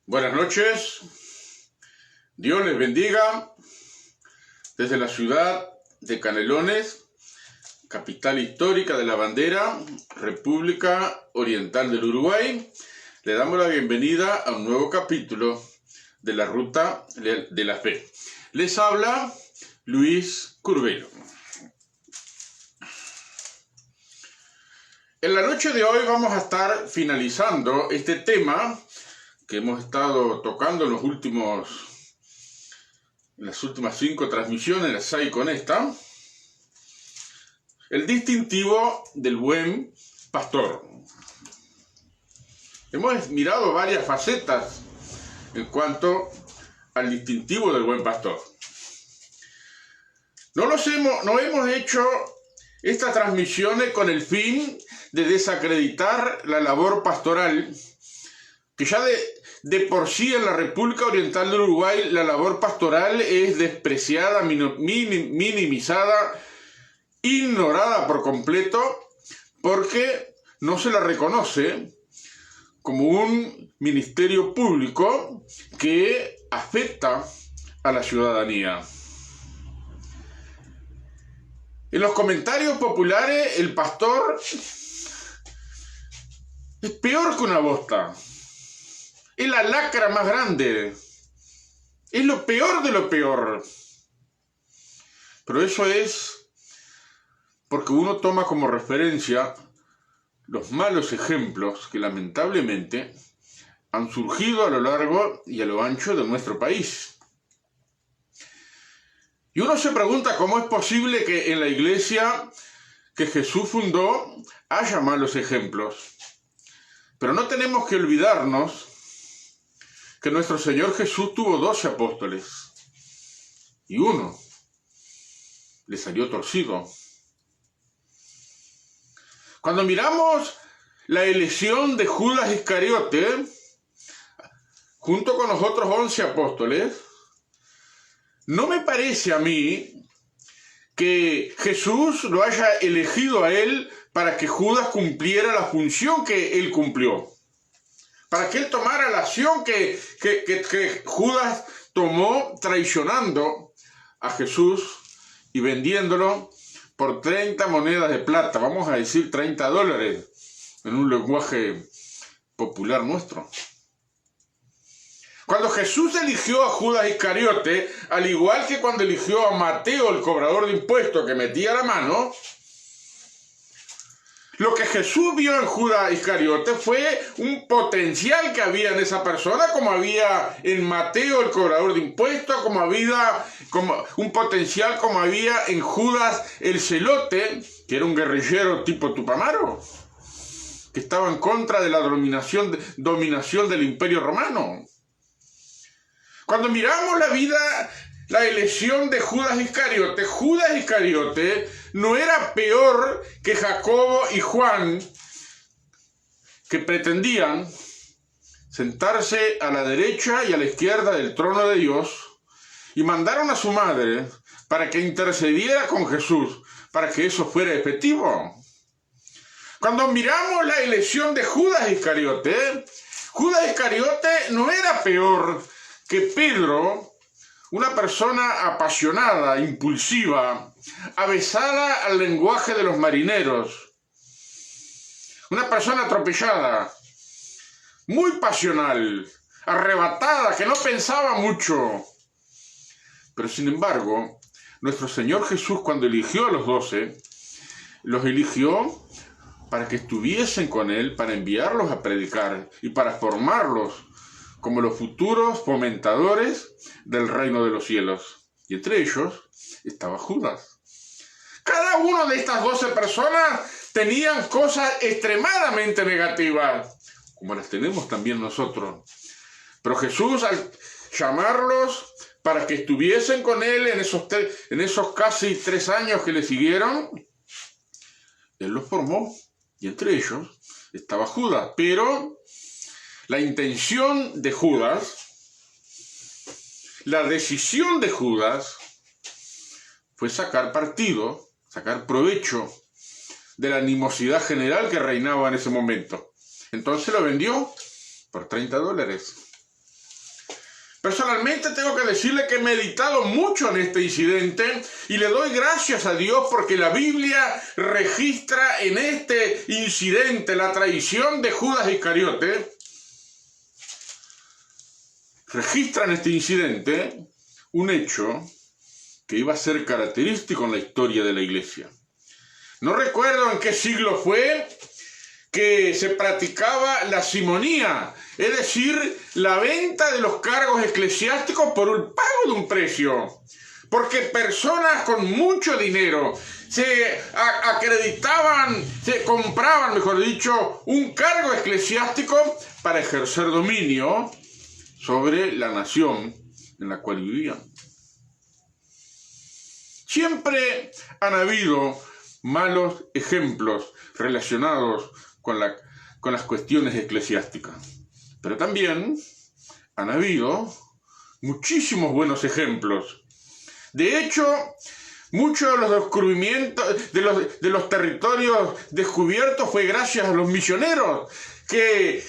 Buenas noches, Dios les bendiga desde la ciudad de Canelones, capital histórica de la bandera, República Oriental del Uruguay. Le damos la bienvenida a un nuevo capítulo de la Ruta de la Fe. Les habla Luis Curvelo. En la noche de hoy vamos a estar finalizando este tema que hemos estado tocando en las últimas 5 transmisiones, las 6 con esta, el distintivo del buen pastor. Hemos mirado varias facetas en cuanto al distintivo del buen pastor. No hemos hecho estas transmisiones con el fin de desacreditar la labor pastoral, que ya de por sí en la República Oriental del Uruguay la labor pastoral es despreciada, minimizada, ignorada por completo, porque no se la reconoce como un ministerio público que afecta a la ciudadanía. En los comentarios populares, el pastor es peor que una bosta. Es la lacra más grande. Es lo peor de lo peor. Pero eso es porque uno toma como referencia los malos ejemplos que lamentablemente han surgido a lo largo y a lo ancho de nuestro país. Y uno se pregunta cómo es posible que en la iglesia que Jesús fundó haya malos ejemplos. Pero no tenemos que olvidarnos que nuestro Señor Jesús tuvo 12 apóstoles y uno le salió torcido. Cuando miramos la elección de Judas Iscariote junto con los otros 11 apóstoles, no me parece a mí que Jesús lo haya elegido a él para que Judas cumpliera la función que él cumplió, para que él tomara la acción que Judas tomó traicionando a Jesús y vendiéndolo por 30 monedas de plata, vamos a decir $30 en un lenguaje popular nuestro. Cuando Jesús eligió a Judas Iscariote, al igual que cuando eligió a Mateo, el cobrador de impuestos que metía la mano, lo que Jesús vio en Judas Iscariote fue un potencial que había en esa persona, como había en Mateo, el cobrador de impuestos, como un potencial como había en Judas el celote, que era un guerrillero tipo Tupamaro, que estaba en contra de la dominación del Imperio Romano. Cuando miramos la elección de Judas Iscariote no era peor que Jacobo y Juan, que pretendían sentarse a la derecha y a la izquierda del trono de Dios, y mandaron a su madre para que intercediera con Jesús, para que eso fuera efectivo. Cuando miramos la elección de Judas Iscariote no era peor que Pedro, una persona apasionada, impulsiva, avesada al lenguaje de los marineros, una persona atropellada, muy pasional, arrebatada, que no pensaba mucho. Pero sin embargo, nuestro Señor Jesús, cuando eligió a los 12, los eligió para que estuviesen con Él, para enviarlos a predicar y para formarlos como los futuros fomentadores del reino de los cielos. Y entre ellos estaba Judas. Cada una de estas 12 personas tenían cosas extremadamente negativas, como las tenemos también nosotros. Pero Jesús, al llamarlos para que estuviesen con Él en esos casi 3 años que le siguieron, Él los formó. Y entre ellos estaba Judas. Pero la intención de Judas, la decisión de Judas, fue sacar provecho de la animosidad general que reinaba en ese momento. Entonces lo vendió por $30. Personalmente tengo que decirle que he meditado mucho en este incidente y le doy gracias a Dios porque la Biblia registra en este incidente la traición de Judas Iscariote. Registra en este incidente un hecho que iba a ser característico en la historia de la iglesia. No recuerdo en qué siglo fue que se practicaba la simonía, es decir, la venta de los cargos eclesiásticos por el pago de un precio. Porque personas con mucho dinero se acreditaban, se compraban, mejor dicho, un cargo eclesiástico para ejercer dominio sobre la nación en la cual vivían. Siempre han habido malos ejemplos relacionados con las cuestiones eclesiásticas, pero también han habido muchísimos buenos ejemplos. De hecho, muchos de los descubrimientos de los territorios descubiertos fue gracias a los misioneros que,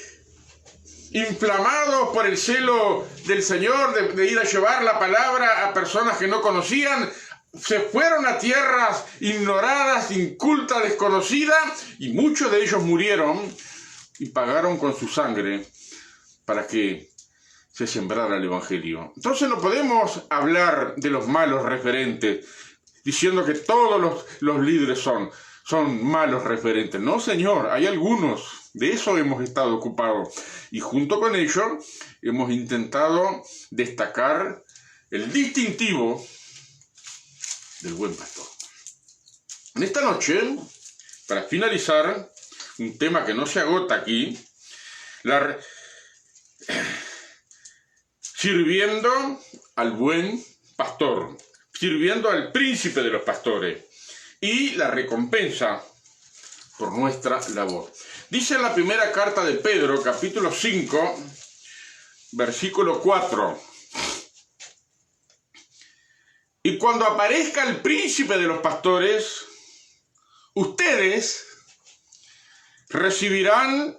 inflamados por el celo del Señor de ir a llevar la palabra a personas que no conocían, se fueron a tierras ignoradas, incultas, desconocidas, y muchos de ellos murieron y pagaron con su sangre para que se sembrara el Evangelio. Entonces no podemos hablar de los malos referentes diciendo que todos los líderes son malos referentes. No, señor, hay algunos. De eso hemos estado ocupados. Y junto con ello hemos intentado destacar el distintivo del buen pastor. En esta noche, para finalizar, un tema que no se agota aquí, sirviendo al buen pastor, sirviendo al príncipe de los pastores y la recompensa por nuestra labor. Dice en la primera carta de Pedro, capítulo 5, versículo 4: y cuando aparezca el príncipe de los pastores, ustedes recibirán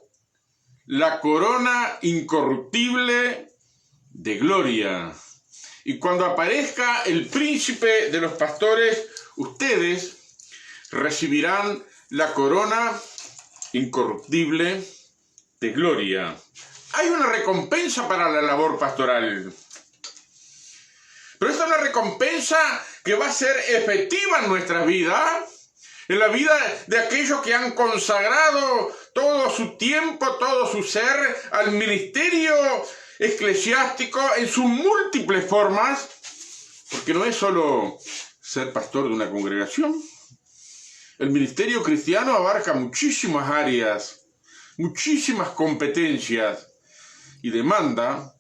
la corona incorruptible de gloria. Y cuando aparezca el príncipe de los pastores, ustedes recibirán la corona incorruptible de gloria. Hay una recompensa para la labor pastoral. Pero esta es una recompensa que va a ser efectiva en nuestra vida, en la vida de aquellos que han consagrado todo su tiempo, todo su ser al ministerio eclesiástico en sus múltiples formas, porque no es solo ser pastor de una congregación. El ministerio cristiano abarca muchísimas áreas, muchísimas competencias y demanda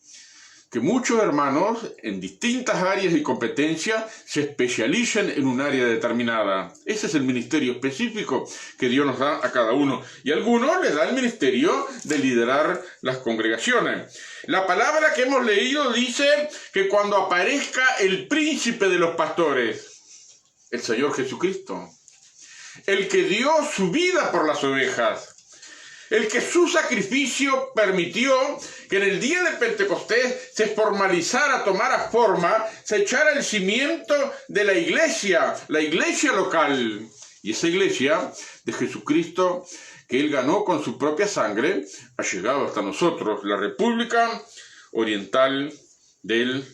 que muchos hermanos en distintas áreas y competencias se especialicen en un área determinada. Ese es el ministerio específico que Dios nos da a cada uno. Y a algunos les da el ministerio de liderar las congregaciones. La palabra que hemos leído dice que cuando aparezca el príncipe de los pastores, el Señor Jesucristo, el que dio su vida por las ovejas, el que su sacrificio permitió que en el día de Pentecostés se formalizara, tomara forma, se echara el cimiento de la iglesia local. Y esa iglesia de Jesucristo que Él ganó con su propia sangre ha llegado hasta nosotros, la República Oriental del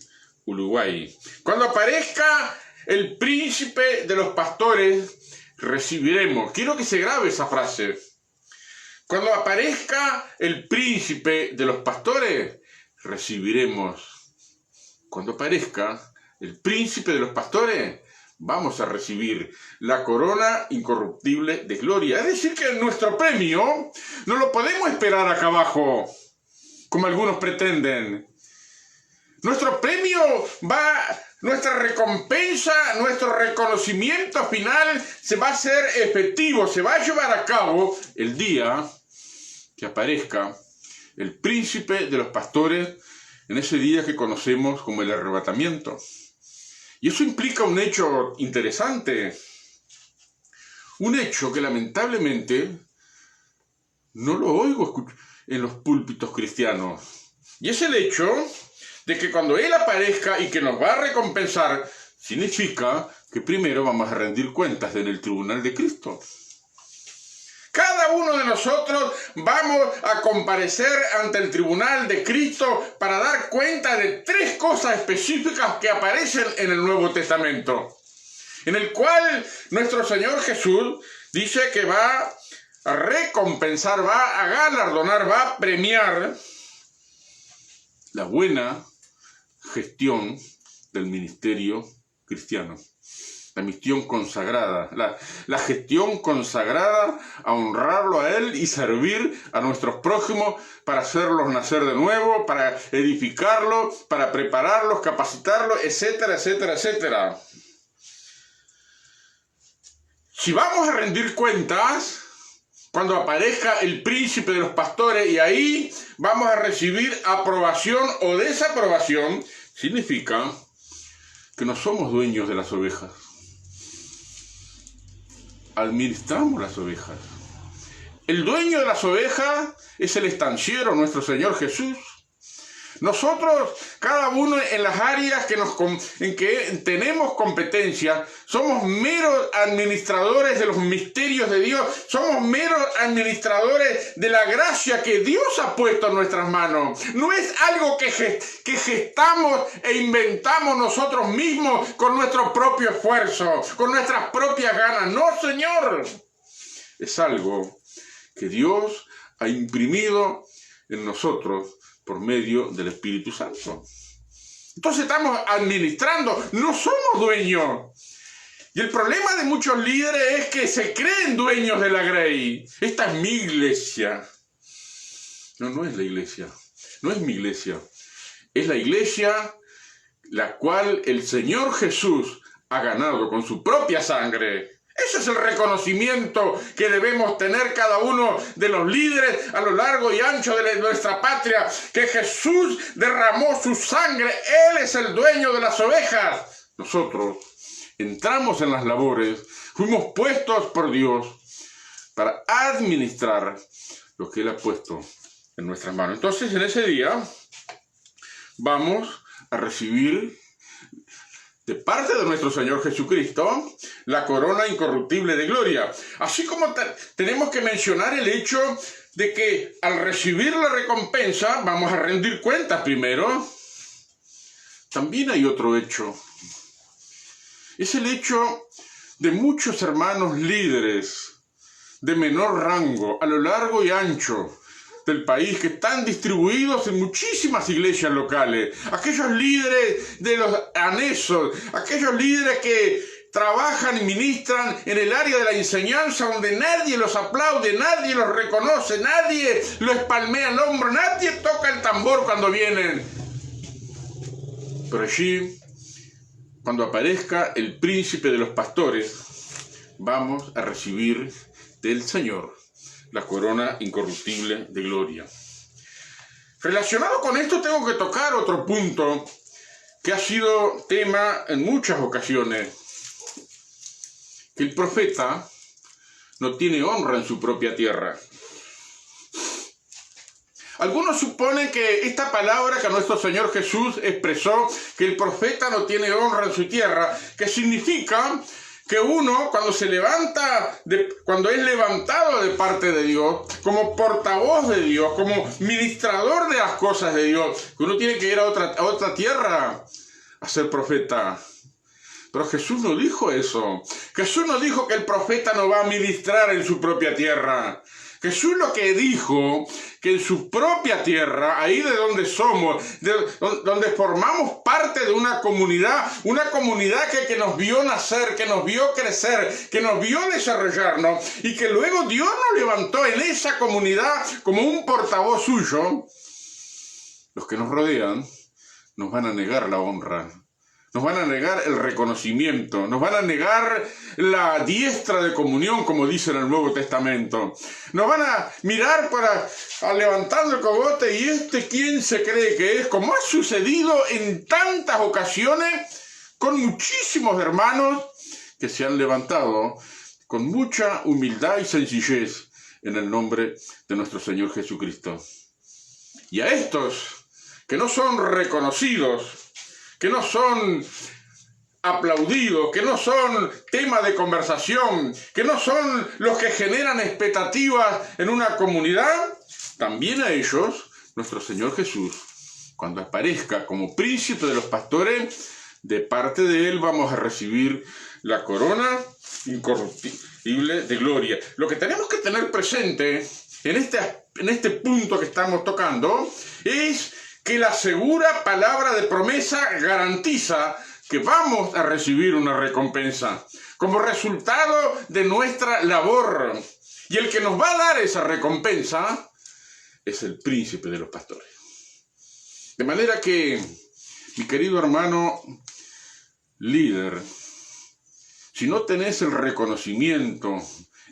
Uruguay. Cuando aparezca el príncipe de los pastores, recibiremos. Quiero que se grabe esa frase. Cuando aparezca el príncipe de los pastores, recibiremos. Cuando aparezca el príncipe de los pastores, vamos a recibir la corona incorruptible de gloria. Es decir, que nuestro premio no lo podemos esperar acá abajo, como algunos pretenden. Nuestro premio nuestra recompensa, nuestro reconocimiento final se va a hacer efectivo, se va a llevar a cabo el día que aparezca el príncipe de los pastores, en ese día que conocemos como el arrebatamiento. Y eso implica un hecho interesante, un hecho que lamentablemente no lo oigo en los púlpitos cristianos. Y es el hecho de que cuando Él aparezca y que nos va a recompensar, significa que primero vamos a rendir cuentas en el tribunal de Cristo. Cada uno de nosotros vamos a comparecer ante el tribunal de Cristo para dar cuenta de 3 cosas específicas que aparecen en el Nuevo Testamento, en el cual nuestro Señor Jesús dice que va a recompensar, va a galardonar, va a premiar la buena gestión del ministerio cristiano. La misión consagrada, la gestión consagrada a honrarlo a Él y servir a nuestros prójimos para hacerlos nacer de nuevo, para edificarlos, para prepararlos, capacitarlos, etcétera, etcétera, etcétera. Si vamos a rendir cuentas, cuando aparezca el príncipe de los pastores y ahí vamos a recibir aprobación o desaprobación, significa que no somos dueños de las ovejas. Administramos las ovejas. El dueño de las ovejas es el estanciero, nuestro Señor Jesús. Nosotros, cada uno en las áreas en que tenemos competencia, somos meros administradores de los misterios de Dios, somos meros administradores de la gracia que Dios ha puesto en nuestras manos. No es algo que gestamos e inventamos nosotros mismos con nuestro propio esfuerzo, con nuestras propias ganas. No, Señor. Es algo que Dios ha imprimido en nosotros por medio del Espíritu Santo. Entonces estamos administrando, no somos dueños. Y el problema de muchos líderes es que se creen dueños de la grey. Esta es mi iglesia. No, no es la iglesia. No es mi iglesia. Es la iglesia la cual el Señor Jesús ha ganado con su propia sangre. Ese es el reconocimiento que debemos tener cada uno de los líderes a lo largo y ancho de nuestra patria, que Jesús derramó su sangre, Él es el dueño de las ovejas. Nosotros entramos en las labores, fuimos puestos por Dios para administrar lo que Él ha puesto en nuestras manos. Entonces, en ese día vamos a recibir de parte de nuestro Señor Jesucristo la corona incorruptible de gloria. Así como tenemos que mencionar el hecho de que al recibir la recompensa vamos a rendir cuentas primero, también hay otro hecho. Es el hecho de muchos hermanos líderes de menor rango a lo largo y ancho del país que están distribuidos en muchísimas iglesias locales. Aquellos líderes de los anexos, aquellos líderes que trabajan y ministran en el área de la enseñanza donde nadie los aplaude, nadie los reconoce, nadie los palmea el hombro, nadie toca el tambor cuando vienen. Pero allí, cuando aparezca el príncipe de los pastores, vamos a recibir del Señor la corona incorruptible de gloria. Relacionado con esto tengo que tocar otro punto que ha sido tema en muchas ocasiones, que el profeta no tiene honra en su propia tierra. Algunos suponen que esta palabra que nuestro Señor Jesús expresó, que el profeta no tiene honra en su tierra, que significa que uno, cuando se levanta, cuando es levantado de parte de Dios, como portavoz de Dios, como ministrador de las cosas de Dios, que uno tiene que ir a otra tierra a ser profeta. Pero Jesús no dijo eso. Jesús no dijo que el profeta no va a ministrar en su propia tierra. Jesús lo que dijo, que en su propia tierra, ahí de donde somos, donde formamos parte de una comunidad que nos vio nacer, que nos vio crecer, que nos vio desarrollarnos, y que luego Dios nos levantó en esa comunidad como un portavoz suyo, los que nos rodean nos van a negar la honra. Nos van a negar el reconocimiento, nos van a negar la diestra de comunión, como dice en el Nuevo Testamento. Nos van a mirar levantando el cogote, y ¿quién se cree que es? Como ha sucedido en tantas ocasiones con muchísimos hermanos que se han levantado con mucha humildad y sencillez en el nombre de nuestro Señor Jesucristo. Y a estos que no son reconocidos, que no son aplaudidos, que no son tema de conversación, que no son los que generan expectativas en una comunidad, también a ellos nuestro Señor Jesús, cuando aparezca como príncipe de los pastores, de parte de Él vamos a recibir la corona incorruptible de gloria. Lo que tenemos que tener presente en este punto que estamos tocando es que la segura palabra de promesa garantiza que vamos a recibir una recompensa como resultado de nuestra labor. Y el que nos va a dar esa recompensa es el príncipe de los pastores. De manera que, mi querido hermano líder, si no tenés el reconocimiento,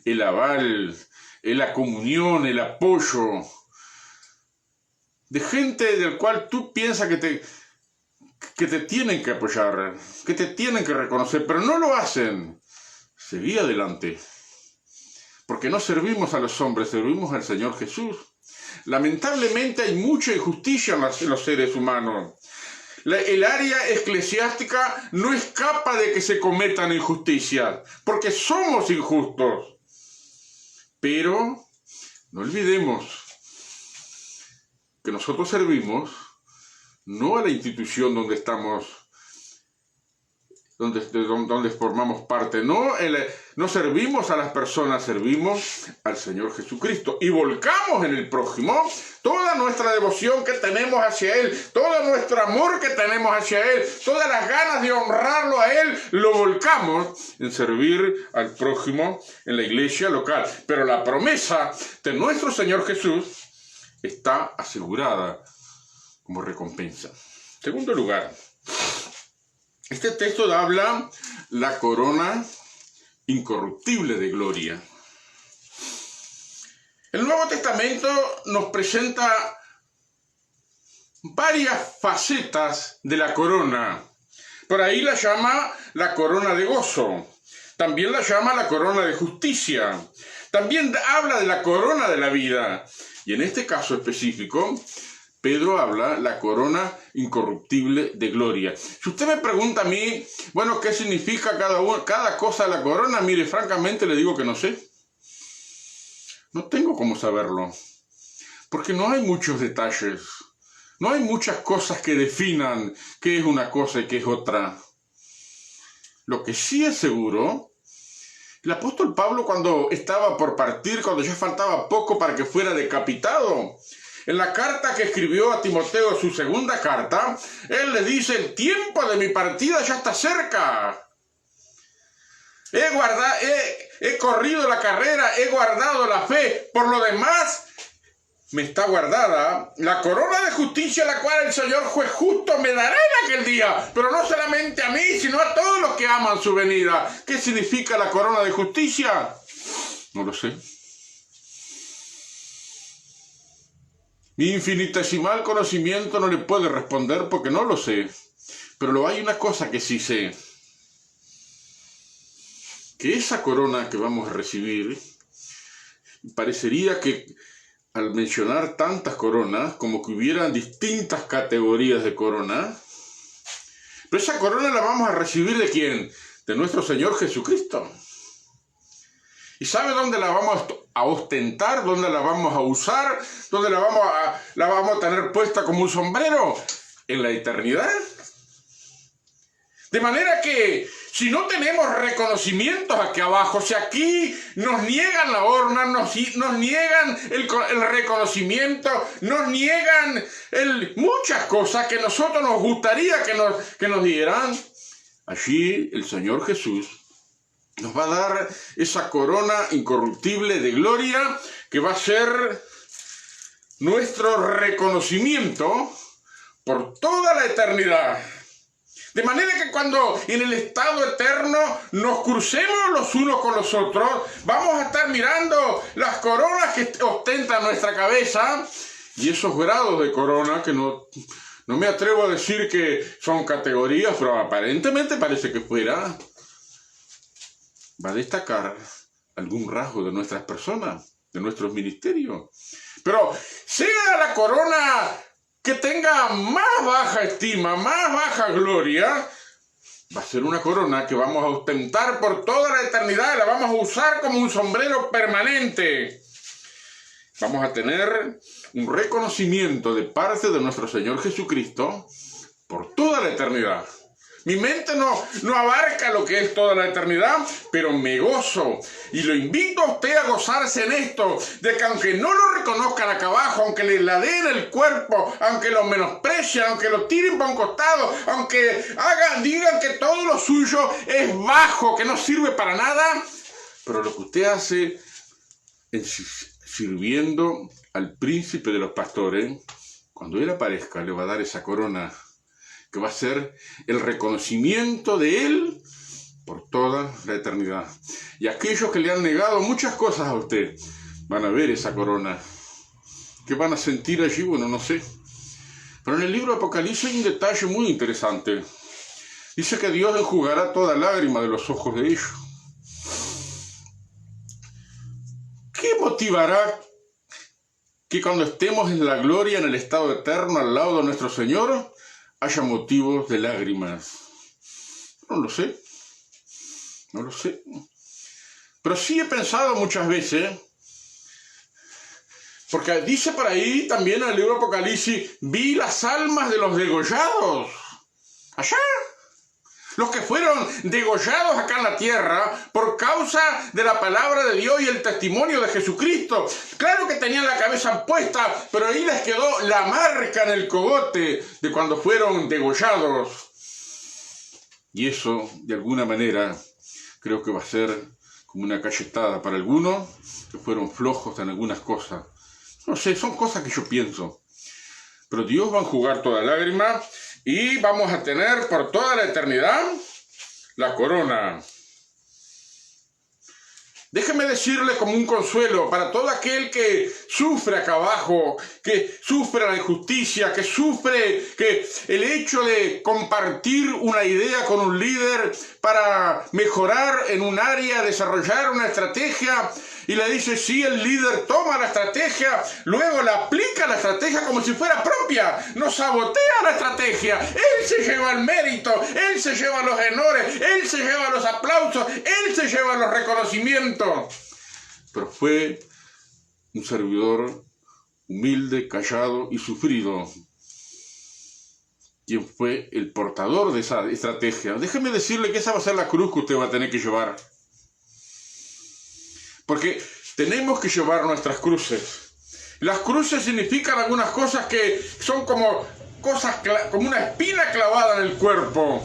el aval, la comunión, el apoyo de gente del cual tú piensas que te tienen que apoyar, que te tienen que reconocer, pero no lo hacen, seguí adelante. Porque no servimos a los hombres, servimos al Señor Jesús. Lamentablemente hay mucha injusticia en los seres humanos. El área eclesiástica no escapa de que se cometan injusticias, porque somos injustos. Pero no olvidemos que nosotros servimos no a la institución donde estamos, donde formamos parte, no servimos a las personas, servimos al Señor Jesucristo y volcamos en el prójimo toda nuestra devoción que tenemos hacia Él, todo nuestro amor que tenemos hacia Él, todas las ganas de honrarlo a Él, lo volcamos en servir al prójimo en la iglesia local. Pero la promesa de nuestro Señor Jesús está asegurada como recompensa. En segundo lugar, este texto habla la corona incorruptible de gloria. El Nuevo Testamento nos presenta varias facetas de la corona. Por ahí la llama la corona de gozo. También la llama la corona de justicia. También habla de la corona de la vida. Y en este caso específico, Pedro habla la corona incorruptible de gloria. Si usted me pregunta a mí, bueno, ¿qué significa cada cosa de la corona? Mire, francamente le digo que no sé. No tengo cómo saberlo. Porque no hay muchos detalles. No hay muchas cosas que definan qué es una cosa y qué es otra. Lo que sí es seguro, el apóstol Pablo cuando estaba por partir, cuando ya faltaba poco para que fuera decapitado, en la carta que escribió a Timoteo, su segunda carta, él le dice, el tiempo de mi partida ya está cerca. He corrido la carrera, he guardado la fe. Por lo demás, me está guardada la corona de justicia, la cual el Señor juez justo me dará en aquel día. Pero no solamente a mí, sino a todos los que aman su venida. ¿Qué significa la corona de justicia? No lo sé. Mi infinitesimal conocimiento no le puede responder porque no lo sé. Pero hay una cosa que sí sé. Que esa corona que vamos a recibir, parecería que al mencionar tantas coronas, como que hubieran distintas categorías de corona, pero esa corona la vamos a recibir ¿de quién? De nuestro Señor Jesucristo. ¿Y sabe dónde la vamos a ostentar? ¿Dónde la vamos a usar? ¿Dónde la vamos a tener puesta como un sombrero? En la eternidad. De manera que si no tenemos reconocimientos aquí abajo, si aquí nos niegan la honra, nos niegan el reconocimiento, nos niegan muchas cosas que nosotros nos gustaría que nos dieran, allí el Señor Jesús nos va a dar esa corona incorruptible de gloria que va a ser nuestro reconocimiento por toda la eternidad. De manera que cuando en el estado eterno nos crucemos los unos con los otros, vamos a estar mirando las coronas que ostentan nuestra cabeza y esos grados de corona que no me atrevo a decir que son categorías, pero aparentemente parece que fuera. Va a destacar algún rasgo de nuestras personas, de nuestros ministerios. Pero sea la corona que tenga más baja estima, más baja gloria, va a ser una corona que vamos a ostentar por toda la eternidad, la vamos a usar como un sombrero permanente. Vamos a tener un reconocimiento de parte de nuestro Señor Jesucristo por toda la eternidad. Mi mente no abarca lo que es toda la eternidad, pero me gozo y lo invito a usted a gozarse en esto, de que aunque no lo reconozcan acá abajo, aunque le ladeen el cuerpo, aunque lo menosprecien, aunque lo tiren para un costado, aunque digan que todo lo suyo es bajo, que no sirve para nada, pero lo que usted hace sirviendo al príncipe de los pastores, cuando él aparezca le va a dar esa corona que va a ser el reconocimiento de él por toda la eternidad. Y aquellos que le han negado muchas cosas a usted van a ver esa corona. ¿Qué van a sentir allí? Bueno, no sé. Pero en el libro de Apocalipsis hay un detalle muy interesante. Dice que Dios enjugará toda lágrima de los ojos de ellos. ¿Qué motivará que cuando estemos en la gloria, en el estado eterno, al lado de nuestro Señor, haya motivos de lágrimas? No lo sé. No lo sé. Pero sí he pensado muchas veces, porque dice por ahí también en el libro de Apocalipsis, vi las almas de los degollados allá. Los que fueron degollados acá en la tierra por causa de la palabra de Dios y el testimonio de Jesucristo. Claro que tenían la cabeza puesta, pero ahí les quedó la marca en el cogote de cuando fueron degollados. Y eso, de alguna manera, creo que va a ser como una cachetada para algunos que fueron flojos en algunas cosas. No sé, son cosas que yo pienso. Pero Dios va a enjugar toda lágrima y vamos a tener por toda la eternidad la corona. Déjeme decirle como un consuelo para todo aquel que sufre acá abajo, que sufre la injusticia, que sufre que el hecho de compartir una idea con un líder para mejorar en un área, desarrollar una estrategia, y le dice, sí, el líder toma la estrategia, luego la aplica la estrategia como si fuera propia, no sabotea la estrategia, él se lleva el mérito, él se lleva los honores, él se lleva los aplausos, él se lleva los reconocimientos. Pero fue un servidor humilde, callado y sufrido quien fue el portador de esa estrategia. Déjeme decirle que esa va a ser la cruz que usted va a tener que llevar. Porque tenemos que llevar nuestras cruces. Las cruces significan algunas cosas que son como una espina clavada en el cuerpo.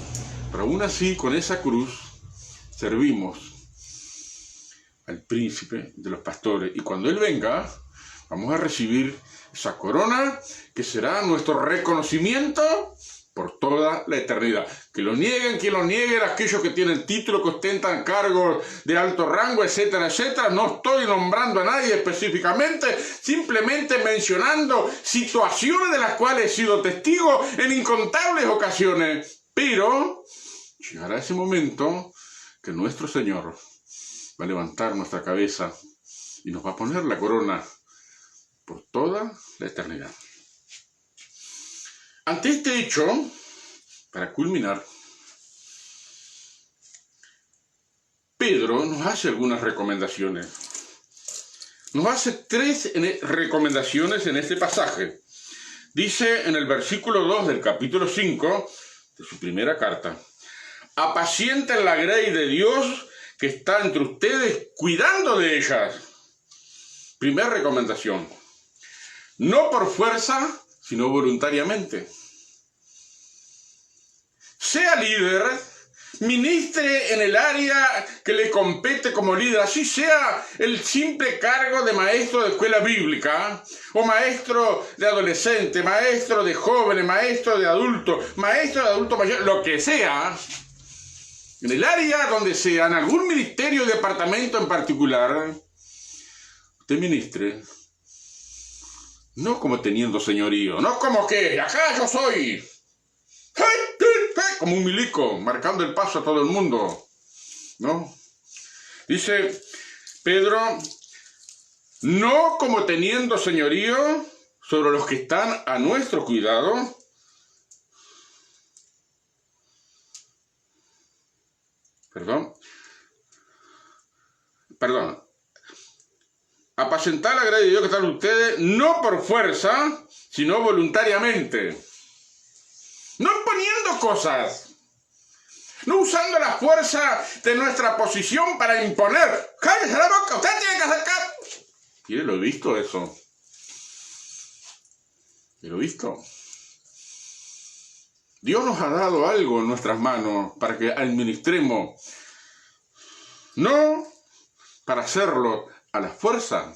Pero aún así, con esa cruz, servimos al príncipe de los pastores. Y cuando él venga, vamos a recibir esa corona que será nuestro reconocimiento por toda la eternidad. Que lo nieguen, quien lo niegue, aquellos que tienen título, que ostentan cargos de alto rango, etcétera, etcétera. No estoy nombrando a nadie específicamente, simplemente mencionando situaciones de las cuales he sido testigo en incontables ocasiones. Pero llegará ese momento que nuestro Señor va a levantar nuestra cabeza y nos va a poner la corona por toda la eternidad. Ante este hecho, para culminar, Pedro nos hace algunas recomendaciones. Nos hace 3 recomendaciones en este pasaje. Dice en el versículo 2 del capítulo 5 de su primera carta: apacienten la grey de Dios que está entre ustedes, cuidando de ellas. Primera recomendación: no por fuerza, sino voluntariamente. Sea líder, ministre en el área que le compete como líder, así sea el simple cargo de maestro de escuela bíblica, o maestro de adolescente, maestro de jóvenes, maestro de adulto mayor, lo que sea, en el área donde sea, en algún ministerio o departamento en particular, usted ministre, no como teniendo señorío, no como que acá yo soy, como un milico, marcando el paso a todo el mundo, ¿no? Dice Pedro, no como teniendo señorío sobre los que están a nuestro cuidado, apacentar la grey de Dios que están ustedes, no por fuerza, sino voluntariamente. No imponiendo cosas, no usando la fuerza de nuestra posición para imponer. ¡Cállese la boca! ¡Usted tiene que hacer caso! Mire, lo he visto eso. Lo he visto. Dios nos ha dado algo en nuestras manos para que administremos. No para hacerlo a la fuerza.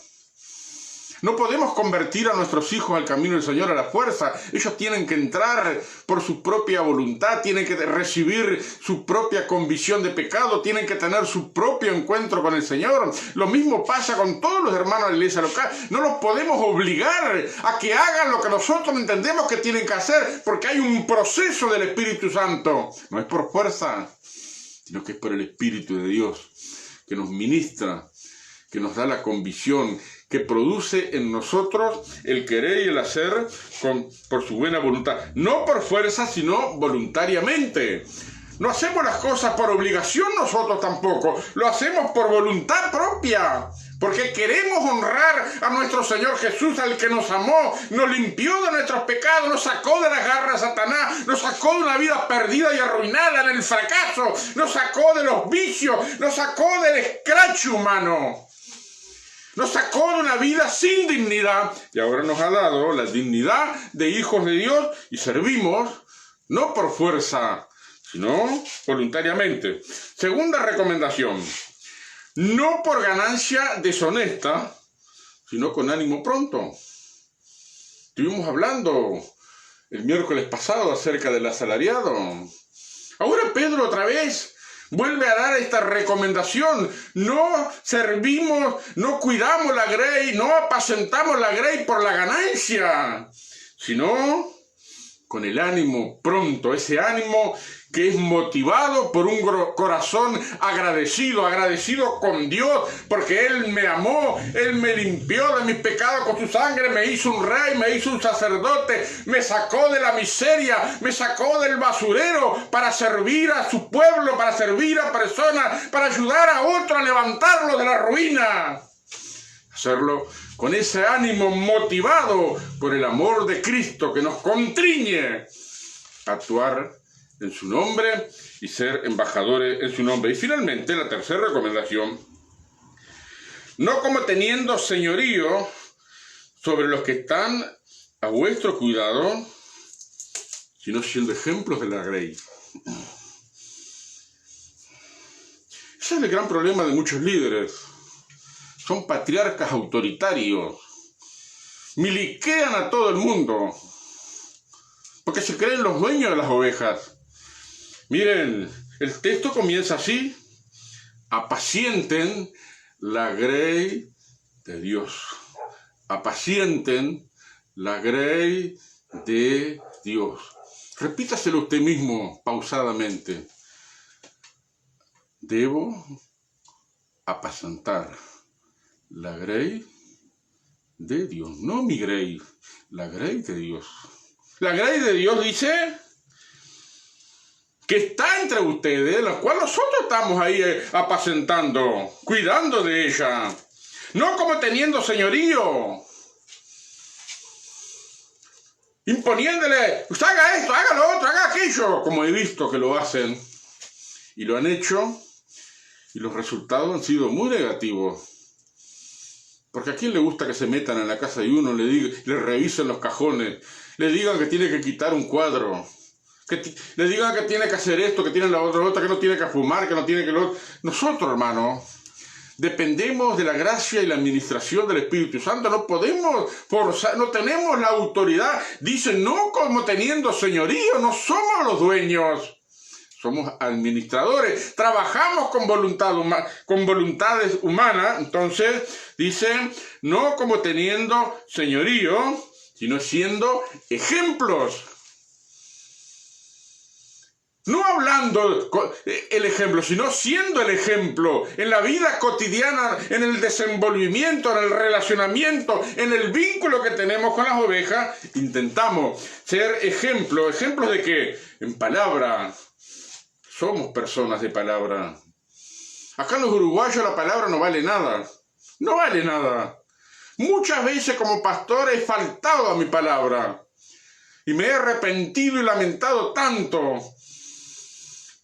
No podemos convertir a nuestros hijos al camino del Señor a la fuerza. Ellos tienen que entrar por su propia voluntad, tienen que recibir su propia convicción de pecado, tienen que tener su propio encuentro con el Señor. Lo mismo pasa con todos los hermanos de la iglesia local. No los podemos obligar a que hagan lo que nosotros entendemos que tienen que hacer, porque hay un proceso del Espíritu Santo. No es por fuerza, sino que es por el Espíritu de Dios, que nos ministra, que nos da la convicción, que produce en nosotros el querer y el hacer por su buena voluntad. No por fuerza, sino voluntariamente. No hacemos las cosas por obligación nosotros tampoco. Lo hacemos por voluntad propia. Porque queremos honrar a nuestro Señor Jesús, al que nos amó, nos limpió de nuestros pecados, nos sacó de las garras de Satanás, nos sacó de una vida perdida y arruinada en el fracaso, nos sacó de los vicios, nos sacó del escracho humano. Nos sacó de una vida sin dignidad y ahora nos ha dado la dignidad de hijos de Dios y servimos no por fuerza, sino voluntariamente. Segunda recomendación, no por ganancia deshonesta, sino con ánimo pronto. Estuvimos hablando el miércoles pasado acerca del asalariado. Ahora Pedro otra vez vuelve a dar esta recomendación. No servimos, no cuidamos la grey, no apacentamos la grey por la ganancia, sino con el ánimo pronto, ese ánimo que es motivado por un corazón agradecido con Dios, porque Él me amó, Él me limpió de mis pecados con su sangre, me hizo un rey, me hizo un sacerdote, me sacó de la miseria, me sacó del basurero para servir a su pueblo, para servir a personas, para ayudar a otros a levantarlo de la ruina. Hacerlo con ese ánimo motivado por el amor de Cristo que nos constriñe a actuar en su nombre y ser embajadores en su nombre. Y finalmente, la tercera recomendación, no como teniendo señorío sobre los que están a vuestro cuidado, sino siendo ejemplos de la grey. Ese es el gran problema de muchos líderes. Son patriarcas autoritarios. Miliquean a todo el mundo, porque se creen los dueños de las ovejas. Miren, el texto comienza así: apacienten la grey de Dios. Apacienten la grey de Dios. Repítaselo usted mismo pausadamente. Debo apacentar la grey de Dios. No mi grey, la grey de Dios. La grey de Dios dice que está entre ustedes, la cual nosotros estamos ahí apacentando, cuidando de ella, no como teniendo señorío, imponiéndole, usted haga esto, haga lo otro, haga aquello, como he visto que lo hacen, y lo han hecho, y los resultados han sido muy negativos. Porque a quién le gusta que se metan en la casa de uno, le revisen los cajones, le digan que tiene que quitar un cuadro, le digan que tiene que hacer esto, que tiene la otra, que no tiene que fumar, que no tiene que lo... Nosotros, hermano, dependemos de la gracia y la administración del Espíritu Santo. No podemos forzar, no tenemos la autoridad. Dicen, no como teniendo señorío, no somos los dueños. Somos administradores, trabajamos con voluntades humanas. Entonces, dicen, no como teniendo señorío, sino siendo ejemplos. No hablando el ejemplo, sino siendo el ejemplo en la vida cotidiana, en el desenvolvimiento, en el relacionamiento, en el vínculo que tenemos con las ovejas. Intentamos ser ejemplos de que en palabra somos personas de palabra. Acá en los uruguayos la palabra no vale nada, no vale nada. Muchas veces como pastor he faltado a mi palabra y me he arrepentido y lamentado tanto.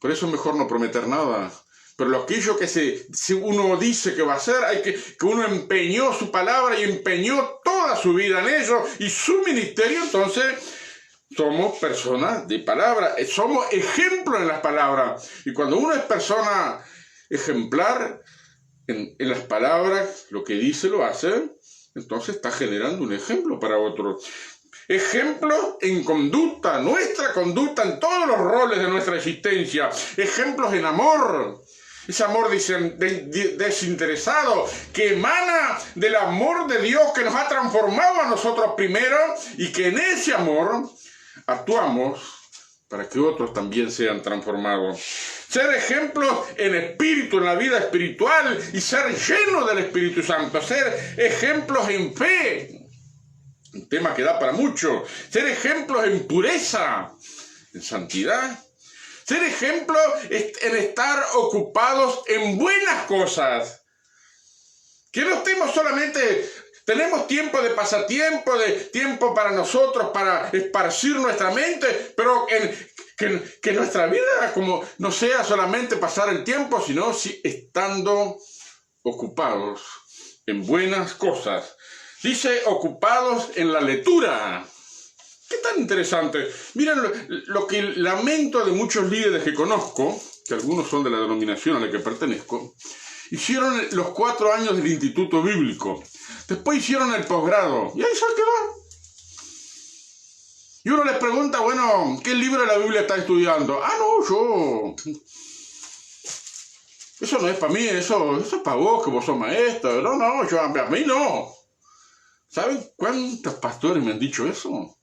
Por eso es mejor no prometer nada. Pero aquello que uno dice que va a hacer, que uno empeñó su palabra y empeñó toda su vida en ello y su ministerio, entonces somos personas de palabra, somos ejemplos en las palabras. Y cuando uno es persona ejemplar en las palabras, lo que dice lo hace, entonces está generando un ejemplo para otros. Ejemplos en conducta, nuestra conducta en todos los roles de nuestra existencia. Ejemplos en amor, ese amor desinteresado que emana del amor de Dios que nos ha transformado a nosotros primero y que en ese amor actuamos para que otros también sean transformados. Ser ejemplos en espíritu, en la vida espiritual y ser llenos del Espíritu Santo. Ser ejemplos en fe. Un tema que da para mucho. Ser ejemplos en pureza, en santidad. Ser ejemplos en estar ocupados en buenas cosas. Que no estemos solamente... Tenemos tiempo de pasatiempo, de tiempo para nosotros, para esparcir nuestra mente, pero que nuestra vida como no sea solamente pasar el tiempo, sino estando ocupados en buenas cosas. Dice ocupados en la lectura. ¿Qué tan interesante? Miren lo que lamento de muchos líderes que conozco, que algunos son de la denominación a la que pertenezco, hicieron los 4 años del Instituto Bíblico. Después hicieron el posgrado. Y ahí se quedó. Y uno les pregunta, bueno, ¿qué libro de la Biblia está estudiando? Ah, no, yo... Eso no es para mí, eso es para vos, que vos sos maestro. No, yo, a mí no. ¿Saben cuántos pastores me han dicho eso?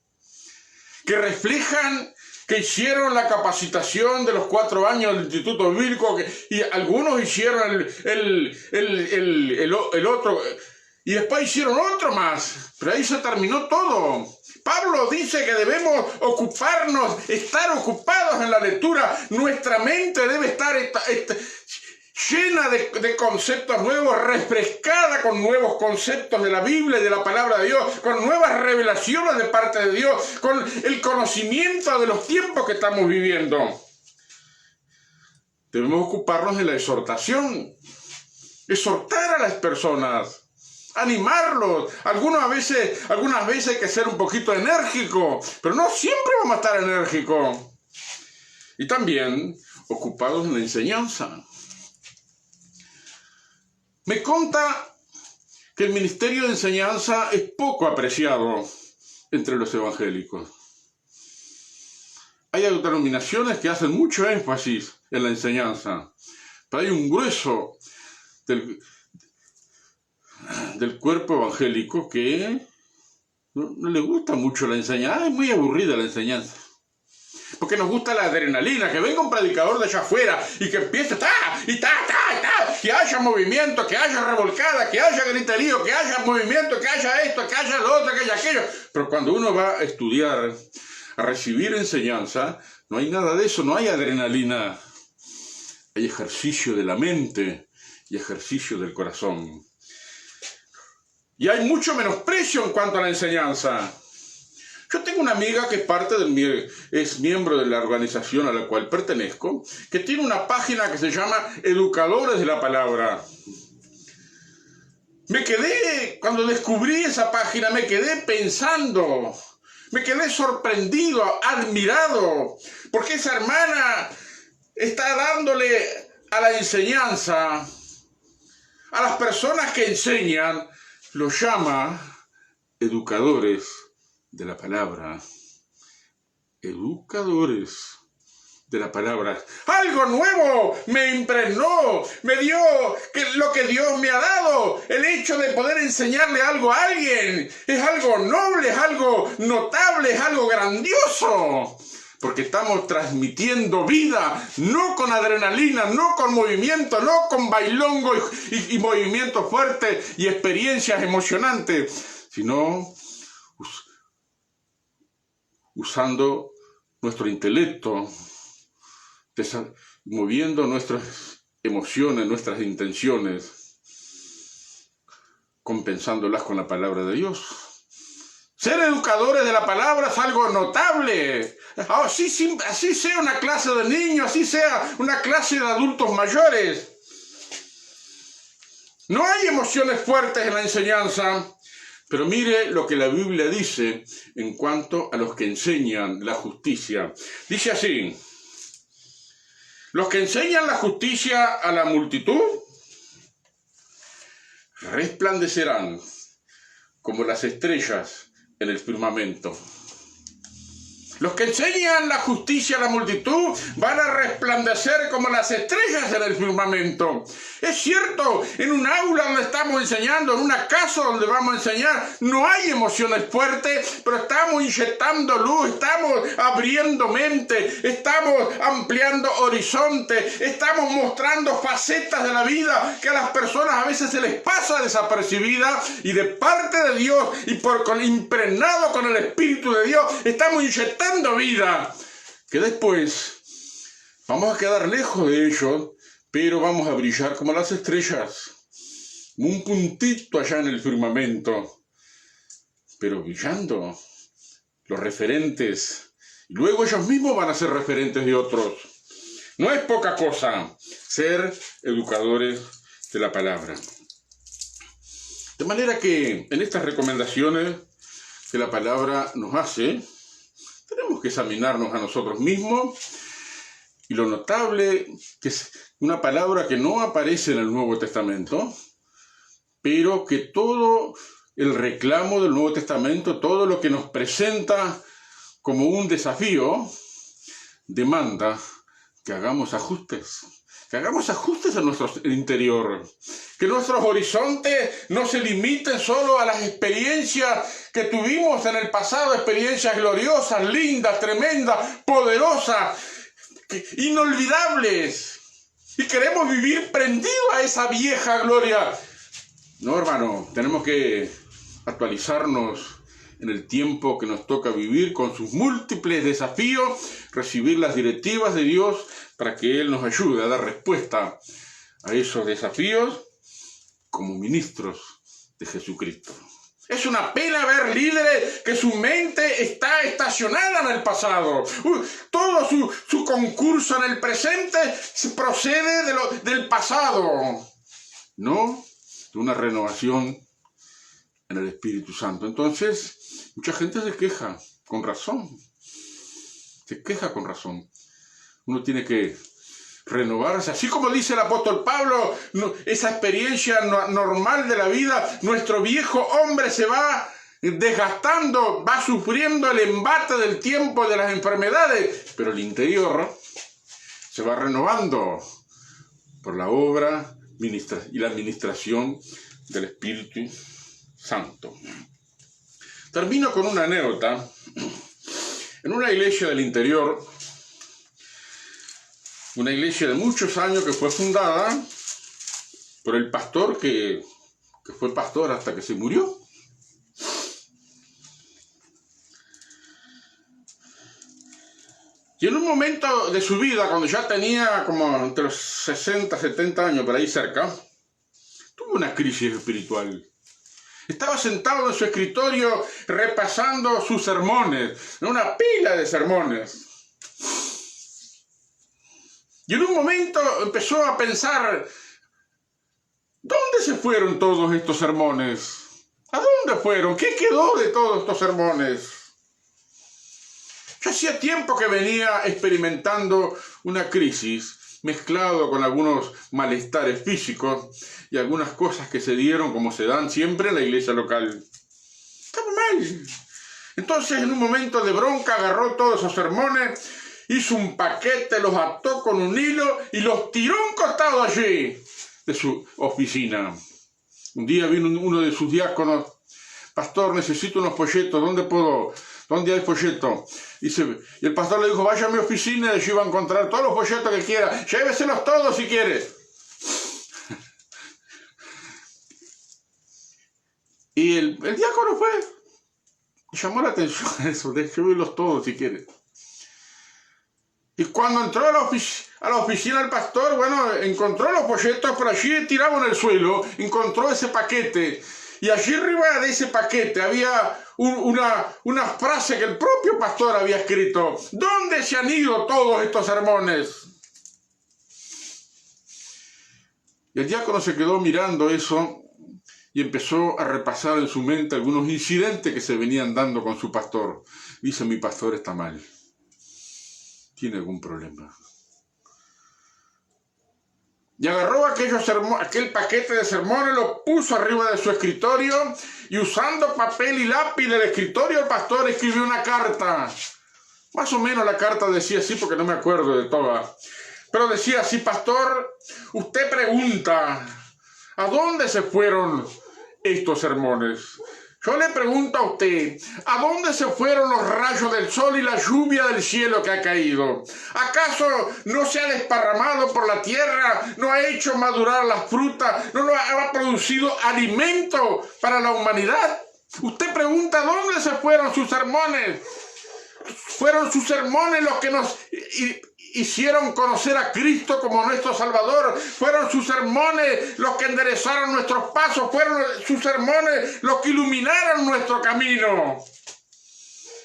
Que reflejan que hicieron la capacitación de los 4 años del Instituto Bíblico y algunos hicieron el otro y después hicieron otro más, pero ahí se terminó todo. Pablo dice que debemos ocuparnos, estar ocupados en la lectura. Nuestra mente debe estar llena de conceptos nuevos, refrescada con nuevos conceptos de la Biblia y de la palabra de Dios, con nuevas revelaciones de parte de Dios, con el conocimiento de los tiempos que estamos viviendo. Debemos ocuparnos de la exhortación, exhortar a las personas, animarlos. Algunas veces hay que ser un poquito enérgico, pero no siempre vamos a estar enérgicos. Y también ocupados en la enseñanza. Me conta que el ministerio de enseñanza es poco apreciado entre los evangélicos. Hay denominaciones que hacen mucho énfasis en la enseñanza, pero hay un grueso del cuerpo evangélico que no le gusta mucho la enseñanza. Es muy aburrida la enseñanza. Porque nos gusta la adrenalina, que venga un predicador de allá afuera y que empiece que haya movimiento, que haya revolcada, que haya griterío, que haya movimiento, que haya esto, que haya lo otro, que haya aquello. Pero cuando uno va a estudiar, a recibir enseñanza, no hay nada de eso, no hay adrenalina. Hay ejercicio de la mente y ejercicio del corazón. Y hay mucho menosprecio en cuanto a la enseñanza. Yo tengo una amiga que es miembro de la organización a la cual pertenezco, que tiene una página que se llama Educadores de la Palabra. Cuando descubrí esa página, me quedé pensando, me quedé sorprendido, admirado, porque esa hermana está dándole a la enseñanza, a las personas que enseñan, lo llama educadores de la palabra. Educadores de la palabra. Algo nuevo me impregnó, me dio lo que Dios me ha dado. El hecho de poder enseñarle algo a alguien es algo noble, es algo notable, es algo grandioso. porque estamos transmitiendo vida, no con adrenalina, no con movimiento, no con bailongo y movimientos fuertes y experiencias emocionantes, sino usando nuestro intelecto, moviendo nuestras emociones, nuestras intenciones, compensándolas con la palabra de Dios. Ser educadores de la palabra es algo notable. Así sea una clase de niños, así sea una clase de adultos mayores. No hay emociones fuertes en la enseñanza, pero mire lo que la Biblia dice en cuanto a los que enseñan la justicia. Dice así: los que enseñan la justicia a la multitud resplandecerán como las estrellas en el firmamento. Los que enseñan la justicia a la multitud van a resplandecer como las estrellas en el firmamento. Es cierto, en un aula donde estamos enseñando, en una casa donde vamos a enseñar, no hay emociones fuertes, pero estamos inyectando luz, estamos abriendo mente, estamos ampliando horizontes, estamos mostrando facetas de la vida que a las personas a veces se les pasa desapercibida, y de parte de Dios y impregnado con el Espíritu de Dios, estamos inyectando vida, que después vamos a quedar lejos de ellos, pero vamos a brillar como las estrellas, un puntito allá en el firmamento, pero brillando, los referentes, y luego ellos mismos van a ser referentes de otros. No es poca cosa ser educadores de la palabra. De manera que en estas recomendaciones que la palabra nos hace, tenemos que examinarnos a nosotros mismos, y lo notable que es una palabra que no aparece en el Nuevo Testamento, pero que todo el reclamo del Nuevo Testamento, todo lo que nos presenta como un desafío, demanda que hagamos ajustes. Que hagamos ajustes en nuestro interior, que nuestros horizontes no se limiten solo a las experiencias que tuvimos en el pasado, experiencias gloriosas, lindas, tremendas, poderosas, inolvidables, y queremos vivir prendidos a esa vieja gloria. No, hermano, tenemos que actualizarnos en el tiempo que nos toca vivir con sus múltiples desafíos, recibir las directivas de Dios para que Él nos ayude a dar respuesta a esos desafíos como ministros de Jesucristo. Es una pena ver líderes que su mente está estacionada en el pasado. Todo su concurso en el presente procede del pasado, no de una renovación en el Espíritu Santo. Entonces, mucha gente se queja, con razón. Se queja con razón. Uno tiene que renovarse. Así como dice el apóstol Pablo, esa experiencia normal de la vida, nuestro viejo hombre se va desgastando, va sufriendo el embate del tiempo, de las enfermedades, pero el interior se va renovando por la obra y la administración del Espíritu Santo. Termino con una anécdota. En una iglesia del interior, una iglesia de muchos años que fue fundada por el pastor que fue pastor hasta que se murió. Y en un momento de su vida, cuando ya tenía como entre los 60, 70 años, por ahí cerca, tuvo una crisis espiritual. Estaba sentado en su escritorio repasando sus sermones, en una pila de sermones. Y en un momento empezó a pensar, ¿dónde se fueron todos estos sermones? ¿A dónde fueron? ¿Qué quedó de todos estos sermones? Yo hacía tiempo que venía experimentando una crisis, mezclado con algunos malestares físicos y algunas cosas que se dieron, como se dan siempre en la iglesia local. Estaba mal. Entonces, en un momento de bronca, agarró todos esos sermones, hizo un paquete, los ató con un hilo y los tiró a un costado allí de su oficina. Un día vino uno de sus diáconos: pastor, necesito unos folletos, ¿dónde puedo ¿Dónde hay folleto? Dice, y el pastor le dijo, vaya a mi oficina y allí va a encontrar todos los folletos que quiera. Lléveselos todos si quiere. Y el diácono fue, llamó la atención a eso, de llévelos todos si quiere. Y cuando entró a la oficina el pastor, bueno, encontró los folletos, pero allí tirado en el suelo, encontró ese paquete. Y allí arriba de ese paquete había una frase que el propio pastor había escrito. ¿Dónde se han ido todos estos sermones? Y el diácono se quedó mirando eso y empezó a repasar en su mente algunos incidentes que se venían dando con su pastor. Dice, mi pastor está mal. Tiene algún problema. Y agarró aquel paquete de sermones, lo puso arriba de su escritorio y usando papel y lápiz del escritorio el pastor escribió una carta. Más o menos la carta decía así porque no me acuerdo de toda. Pero decía así, pastor, usted pregunta, ¿a dónde se fueron estos sermones? Yo le pregunto a usted, ¿a dónde se fueron los rayos del sol y la lluvia del cielo que ha caído? ¿Acaso no se ha desparramado por la tierra, no ha hecho madurar las frutas, no ha producido alimento para la humanidad? Usted pregunta, ¿dónde se fueron sus sermones? Fueron sus sermones los que nos hicieron conocer a Cristo como nuestro Salvador. Fueron sus sermones los que enderezaron nuestros pasos. Fueron sus sermones los que iluminaron nuestro camino.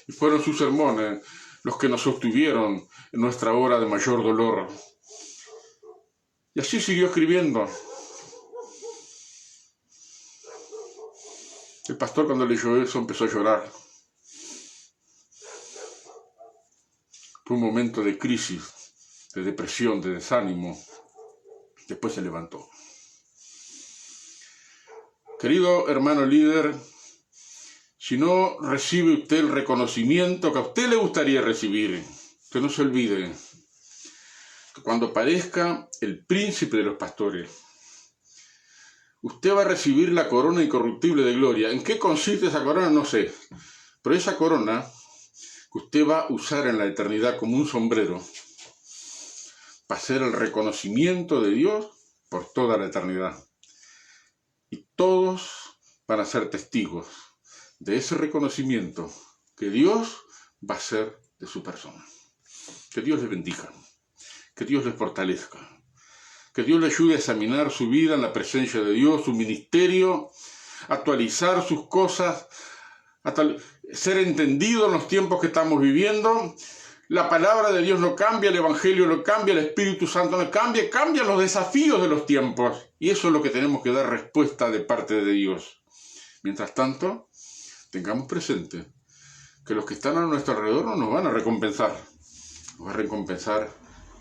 Y fueron sus sermones los que nos sostuvieron en nuestra hora de mayor dolor. Y así siguió escribiendo. El pastor, cuando leyó eso, empezó a llorar. Fue un momento de crisis, de depresión, de desánimo. Después se levantó. Querido hermano líder, si no recibe usted el reconocimiento que a usted le gustaría recibir, que no se olvide que cuando aparezca el príncipe de los pastores, usted va a recibir la corona incorruptible de gloria. ¿En qué consiste esa corona? No sé. Pero esa corona que usted va a usar en la eternidad como un sombrero, va a ser el reconocimiento de Dios por toda la eternidad. Y todos van a ser testigos de ese reconocimiento que Dios va a hacer de su persona. Que Dios les bendiga, que Dios les fortalezca, que Dios les ayude a examinar su vida en la presencia de Dios, su ministerio, actualizar sus cosas, ser entendido en los tiempos que estamos viviendo. La palabra de Dios no cambia, el Evangelio no cambia, el Espíritu Santo no cambia, cambian los desafíos de los tiempos. Y eso es lo que tenemos que dar respuesta de parte de Dios. Mientras tanto, tengamos presente que los que están a nuestro alrededor no nos van a recompensar. Nos va a recompensar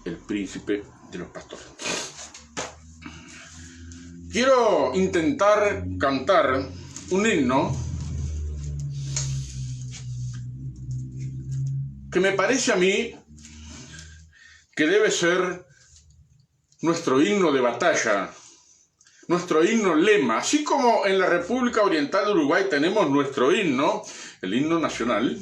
el príncipe de los pastores. Quiero intentar cantar un himno que me parece a mí que debe ser nuestro himno de batalla, nuestro himno lema. Así como en la República Oriental de Uruguay tenemos nuestro himno, el himno nacional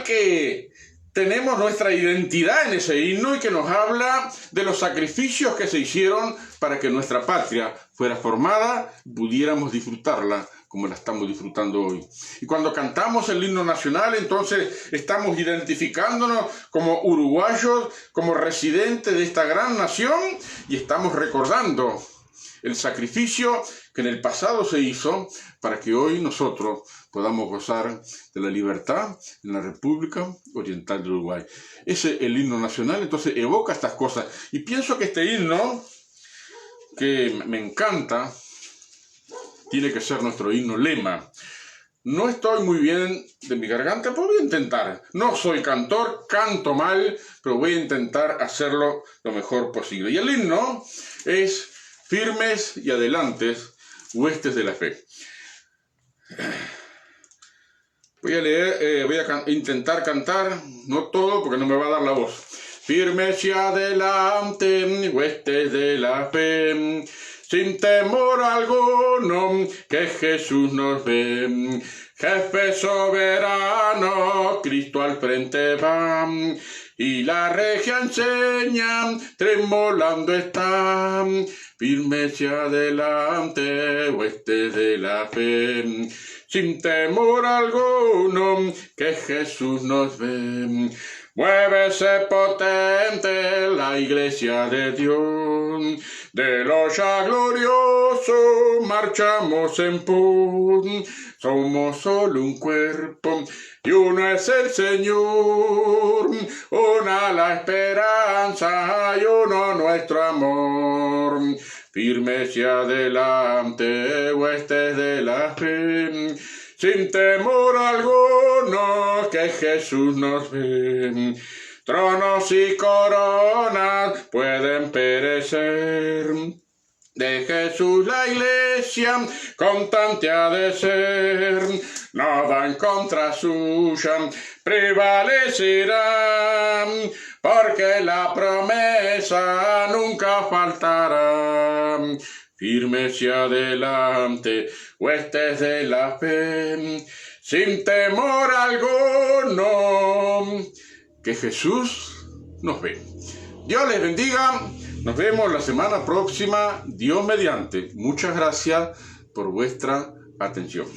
que tenemos nuestra identidad en ese himno y que nos habla de los sacrificios que se hicieron para que nuestra patria fuera formada y pudiéramos disfrutarla como la estamos disfrutando hoy. Y cuando cantamos el himno nacional, entonces estamos identificándonos como uruguayos, como residentes de esta gran nación, y estamos recordando el sacrificio que en el pasado se hizo para que hoy nosotros podamos gozar de la libertad en la República Oriental de Uruguay. Ese es el himno nacional, entonces evoca estas cosas. Y pienso que este himno, que me encanta, tiene que ser nuestro himno lema. No estoy muy bien de mi garganta, pero voy a intentar. No soy cantor, canto mal, pero voy a intentar hacerlo lo mejor posible. Y el himno es Firmes y adelantes, huestes de la fe. Voy a intentar cantar, no todo porque no me va a dar la voz. Firmes y adelante, huestes de la fe, sin temor alguno, que Jesús nos ve. Jefe soberano, Cristo al frente va, y la regia enseña, tremolando está, firme hacia adelante, huestes de la fe, sin temor alguno, que Jesús nos ve. Muévese potente la iglesia de Dios, de lo ya glorioso marchamos en pos. Somos solo un cuerpo y uno es el Señor, una la esperanza y uno nuestro amor. Firme hacia adelante, huestes de la fe, sin temor alguno, que Jesús nos ve. Tronos y coronas pueden perecer, de Jesús la iglesia constante ha de ser, nada en contra suya prevalecerá, porque la promesa nunca faltará. Firme hacia adelante, huestes de la fe, sin temor alguno, que Jesús nos ve. Dios les bendiga. Nos vemos la semana próxima, Dios mediante. Muchas gracias por vuestra atención.